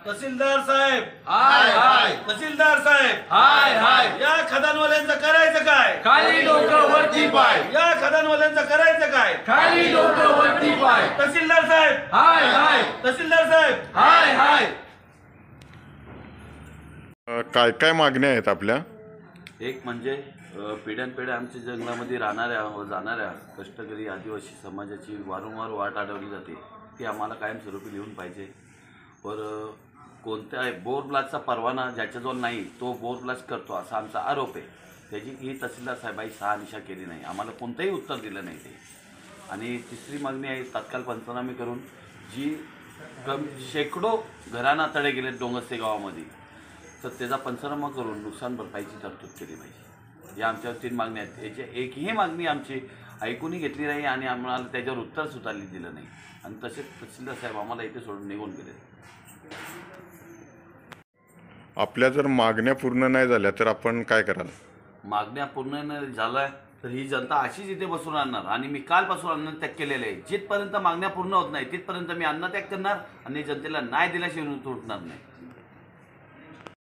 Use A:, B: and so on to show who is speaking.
A: तहसीलदार साहेब,
B: हाय हाय
A: तहसीलदार साहेब,
B: हाय हाय.
A: या खदानवाल्यांचं करायचं काय?
B: खाली डोकं वरती पाय,
A: या खदानवाल्यांचं करायचं काय?
B: खाली डोकं वरती पाय.
A: तहसीलदार साहेब,
B: हाय हाय
A: तहसीलदार साहेब,
B: हाय हाय.
C: काय काय मागण्या आहेत आपल्या?
D: एक म्हणजे पिढ्यानपिढ्या आमच्या जंगलामध्ये राहणाऱ्या व जाणाऱ्या कष्टकरी आदिवासी समाजाची वारंवार वाट अडवली जाते, ती आम्हाला कायमस्वरूपी लिहून पाहिजे. वर कोणत्याही बोर ब्लास्टचा परवाना ज्याच्याजवळ नाही तो बोर ब्लास्ट करतो असा आमचा आरोप आहे. त्याची ही तहसीलदार साहेबाई शहानिशा केली नाही, आम्हाला कोणतंही उत्तर दिलं नाही ते. आणि तिसरी मागणी आहे तात्काळ पंचनामे करून जी शेकडो घरांना तडे गेले डोंगरसे गावामध्ये, तर त्याचा पंचनामा करून नुकसान भरपाईची तरतूद केली पाहिजे. या आमच्या 3 मागण्या आहेत. याची एकही मागणी आमची ऐकूनही घेतली नाही आणि आम्हाला त्याच्यावर उत्तरसुद्धा दिलं नाही. आणि तसेच तहसीलदार साहेब आम्हाला इथे सोडून निघून गेले.
C: आपल्या जर मागण्या पूर्ण नाही झाल्या तर आपण काय कराल?
D: मागण्या पूर्ण नाही झाल्या तर ही जनता अशीच इथे बसून राहणार आणि मी कालपासून अन्नत्याग केलेले आहे. जिथपर्यंत मागण्या पूर्ण होत नाही तिथपर्यंत मी अन्नत्याग करणार आणि जनतेला न्याय दिल्याशिवाय उठणार नाही.